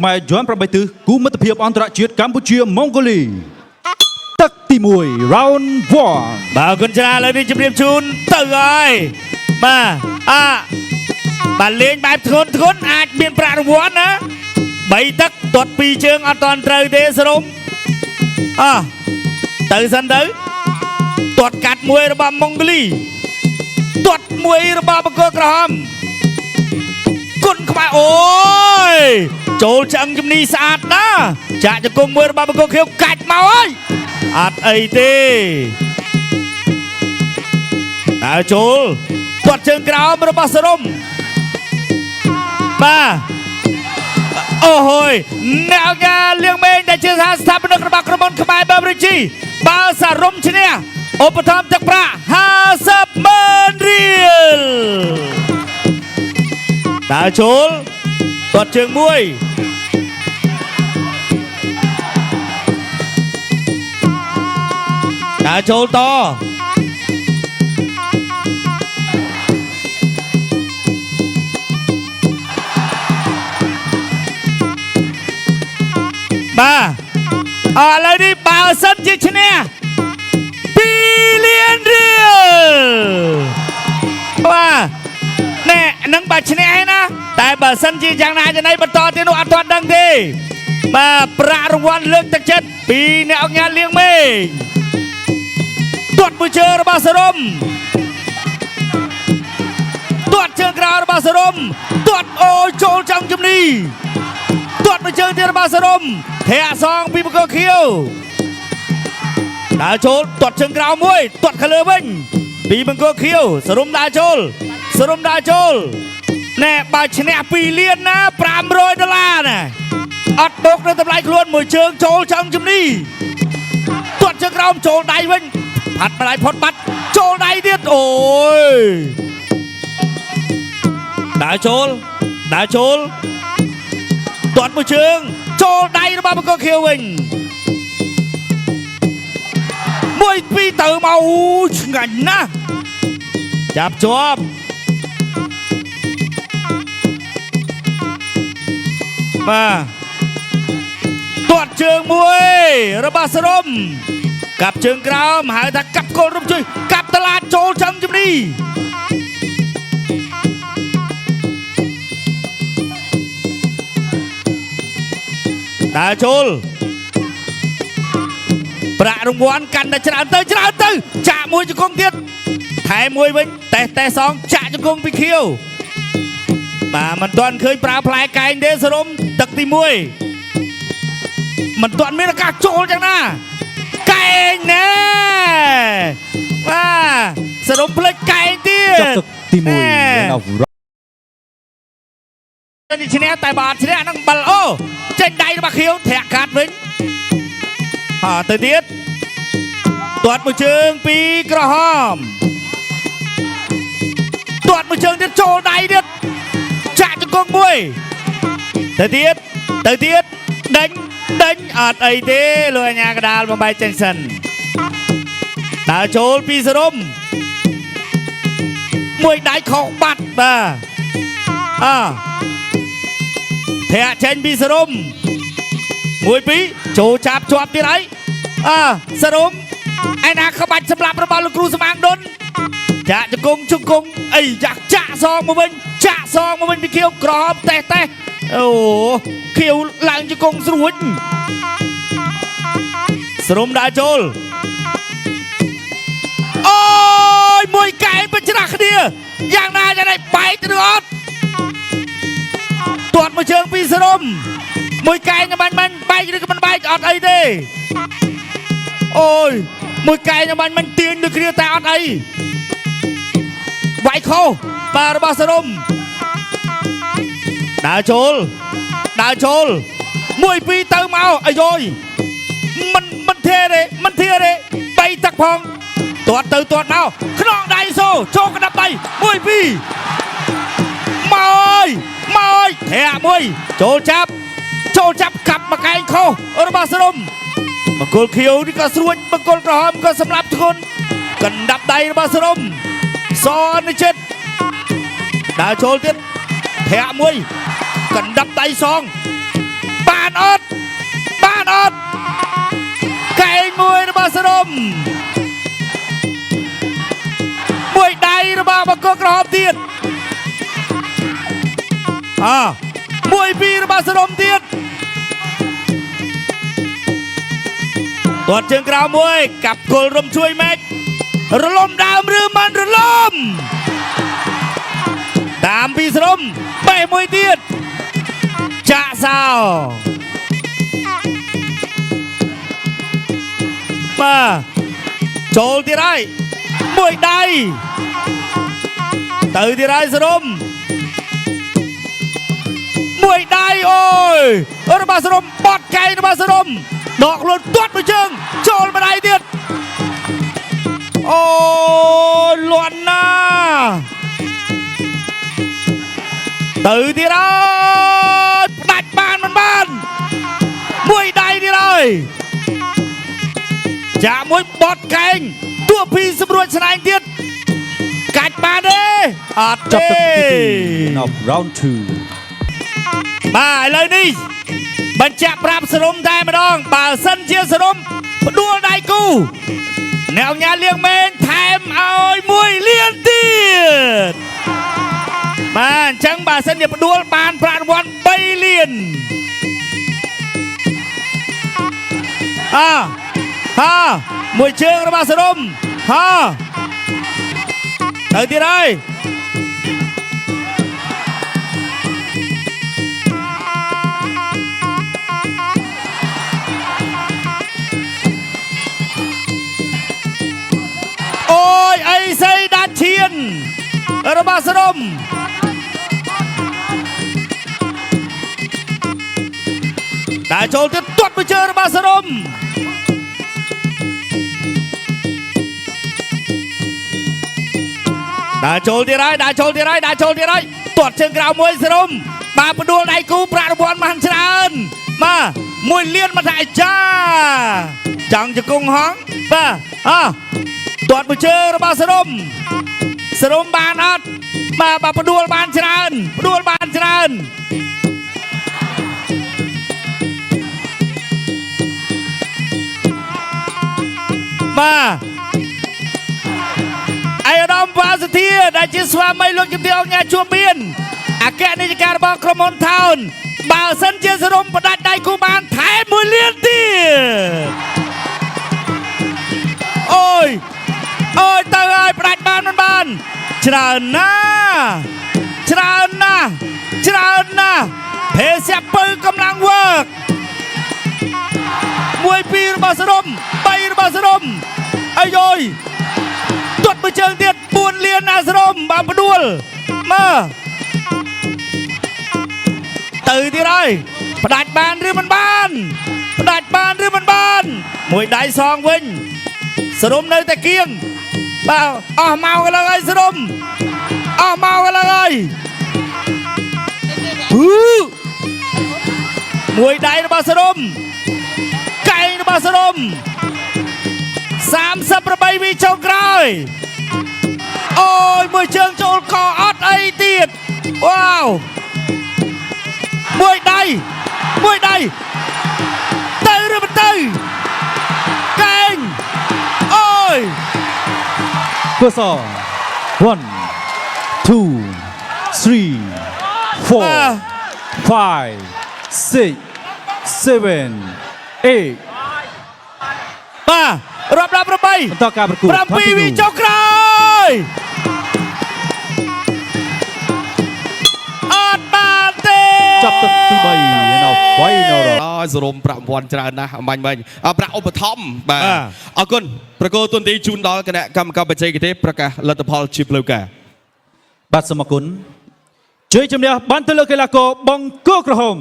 ម៉ែយន់ប្របីទិសគូមិត្តភាពអន្តរជាតិកម្ពុជាម៉ុងហ្គូលីទឹកទី1 round 1បាទគុណច្រើនឥឡូវនេះជម្រាបជូនទៅហើយបាទលេងបែបធ្ងន់អាចមានប្រាក់រង្វាន់ណា3ទឹកទាត់2ជើងអត់តាន់ត្រូវទេសរុំទៅសិនទៅទាត់កាត់មួយរបស់ម៉ុងហ្គូលីទាត់មួយរបស់បង្គោលក្រហមគុណក្បែរអូយចូលឆ្អឹងជំនីស្អាតណាចាក់ជង្គង់មួយរបស់បង្គោលខៀវកាច់មកហើយអត់អីទេដើរចូលទាត់ជើងក្រោមរបស់សរុំបាទអូហូយអ្នកកាលៀងមេងដែលជាស្ថាបនិករបស់ក្រុមហ៊ុនខ្មែរបែបរិជីបើសរុំឈ្នះឧបត្ថម្ភទឹកប្រាក់50ម៉ឺនរៀលដើរចូលទាត់ជើងមួយដើរចូលតបាទឥឡូវនេះបើសិនជាឈ្នះ2លានរៀលបាទណែនឹងបើឈ្នះឯណាតែបើសិនជាយ៉ាងណាយ៉ាងណីបន្តទៀតនោះអត់ទាន់ដឹងទេបាទប្រាក់រង្វាន់លើកទឹកចិត្តពីអ្នកអង្គការលៀងមេងទាត់មួយជើងរបស់សរុំទាត់ជើងក្រោយរបស់សរុំទាត់អូចូលចំជំនីទាត់មួយជើងទៀតរបស់សរុំធាក់សងពីបង្គោលខៀវដើរចូលទាត់ជើងក្រោយមួយទាត់ខាងលើវិញពីបង្គោលខៀវសរុំដើរចូលណែបើឈ្នះ2លានណា$500ណាអត់បូកនៅតម្លៃខ្លួនមួយជើងចូលចំជំនីទាត់ជើងក្រោមចូលដៃវិញផាត់ម្ដាយផុតបាត់ចូលដៃទៀតអូយដើរចូលទាត់មួយជើងចូលដៃរបស់បង្គោលខៀវវិញ1 2ទៅមកឆ្ងាញ់ណាស់ចាប់ជាប់បាទទាត់ជើងមួយរបស់សរុំកាប់ជើងក្រោមហៅថាកាប់គល់រំជួយកាប់តឡាចូលចំជំនីដើរចូលប្រាក់រង្វាន់កាន់តែច្រើនទៅចាក់មួយជង្គង់ទៀតថែមួយវិញតេះសងចាក់ជង្គង់ពីខៀវបាទមិនទាន់ឃើញប្រើផ្លែកែងទេសរុំទឹកទី1មិនទាន់មានឱកាសចូលចឹងណាកែងណែបាទសរុំផ្លេចកែងទៀតទឹកទី1នេះឈ្នះតែបើអត់ឈ្នះហ្នឹង7អូចេញដៃរបស់ខៀវធាក់កាត់វិញទៅទៀតទាត់មួយជើងពីក្រហមទាត់មួយជើងទៀតចូលដៃទៀតចាក់ជង្គង់មួយទៅទៀតដេញអត់អីទេលោកអាញាកដាលបំបីចេញសិនដើរចូលពីសរុំមួយដៃខុសបាត់បាទធាក់ចេញពីសរុំ1 2ចូលចាប់ជាប់ទៀតហើយសរុំឯណាក្បាច់សម្រាប់របស់លោកគ្រូសំអាងដុនចាក់ជង្គង់អីចាក់សងមកវិញពីខៀវក្រហមតេះអូខៀវឡើងជង្គង់ស្រួចសរុំដើរចូលអូយមួយកែងបច្រាស់គ្នាយ៉ាងណាបែកឬអត់ទាត់មួយជើងពីសរុំមួយកែងមិនបែកឬក៏មិនបែកអត់អីទេអូយមួយកែងមិនទាញដូចគ្នាតែអត់អីវាយខុសបាទរបស់សរុំដើរចូល1 2ទៅមកអាយយមិនធាទេ3ទឹកផងទាត់មកខ្នងដៃសូចូលកណ្ដាប់ដៃ1 2មកធាក់មួយចូលចាប់កាប់មកកែងខុសរបស់សរុំបង្គោលខៀវនេះក៏ស្រួចបង្គោលក្រហមក៏សម្លាប់ធ្ងន់កណ្ដាប់ដៃរបស់សរុំសនចិត្តដើរចូលទៀតធាក់មួយកណ្ដាប់ដៃសង អត់កែងមួយរបស់សរុបមួយដៃរបស់បង្គោលក្រហមទៀតមួយពីររបស់សរុបទៀតទាត់ជើងក្រៅមួយកាប់គល់រំជួយម៉េចរលំដើមឬមិនរលំតាមពីសរុបបេះមួយទៀតចាក់សោបាទចូលទៀតហើយមួយដៃទៅទៀតហើយសរុបមួយដៃអូយរបស់សរុបបត់កែងរបស់សរុបដកខ្លួនទាត់មួយជើងចូលមួយដៃទៀតអូលន់ណាទៅទៀតហើយផ្ដាច់បានមិនបានមួយដៃទៀតហើយចាមួយបត់កែងទោះពីសម្រួលឆ្នៃទៀតកាច់បានទេអត់ ចាប់ ទេ ទឹកទី2 of round 2 បាទឥឡូវនេះបញ្ជាក់ប្រាប់សរុបតែម្ដងបើសិនជាសរុបផ្ដួលដៃគូអ្នកញ៉ាលៀងមែនថែមឲ្យមួយលានទៀតបាទអញ្ចឹងបើសិនជាផ្ដួលបានប្រាក់រង្វាន់3លានមួយជើងរបស់សរុបទៅទៀតហើយអូយអីសីដាច់ឈានរបស់សរុបតែចូលទៀតទាត់មួយជើងរបស់សរុបដាក់ចូលទៀតហើយទាត់ជើងក្រៅមួយសរុបបាទផ្ដួលដៃគូប្រាក់រង្វាន់បានច្រើនបាទ1លានមកថាអាចាចង់ជង្គង់ហងបាទទាត់មួយជើងរបស់សរុបបានអត់បាទផ្ដួលបានច្រើនបាទអាយដាមវ៉ាសធាដែលជាស្វាមីលោកជំទាវអង្គការជួបមានអគ្គនាយិការបស់ក្រុមហ៊ុនថោនបើសិនជាសរុបផ្ដាច់ដៃគូបានថែម1លានទៀតអូយទៅហើយផ្ដាច់បានមិនបានច្រើនណាស់ភេសពៅកម្លាំងវើកមួយពីររបស់សរុប3របស់សរុបអាយយទាត់មួយជើងទៀត4លានណាសរុបបានផ្ដួលមកទៅទៀតហើយផ្ដាច់បានឬមិនបានមួយដៃសងវិញសរុបនៅតែគៀងបាទអស់មកឥឡូវហើយសរុបមួយដៃរបស់សរុបកែងរបស់សរុប38វិចុងក្រោយអូយមួយជើងចូលកអត់អីទៀតវ៉ាវមួយដៃទៅឬមិនទៅកែងអូយ Goes on 1 2 3 4 5 6 7 8រាប់ដល់8បន្តការប្រកួត7វិចុងក្រោយអត់បានទេ ចាប់ទឹកទី3 នៅ final សរុបប្រាក់រង្វាន់ច្រើនណាស់អំបញ្ញមិញប្រាក់ឧបត្ថម្ភបាទអរគុណប្រកោទុនទីជូនដល់គណៈកម្មការបច្ចេកទេសប្រកាសលទ្ធផលជាផ្លូវការបាទសូមអរគុណជ័យជំនះបានទៅលើកីឡាករបង្គោលក្រហម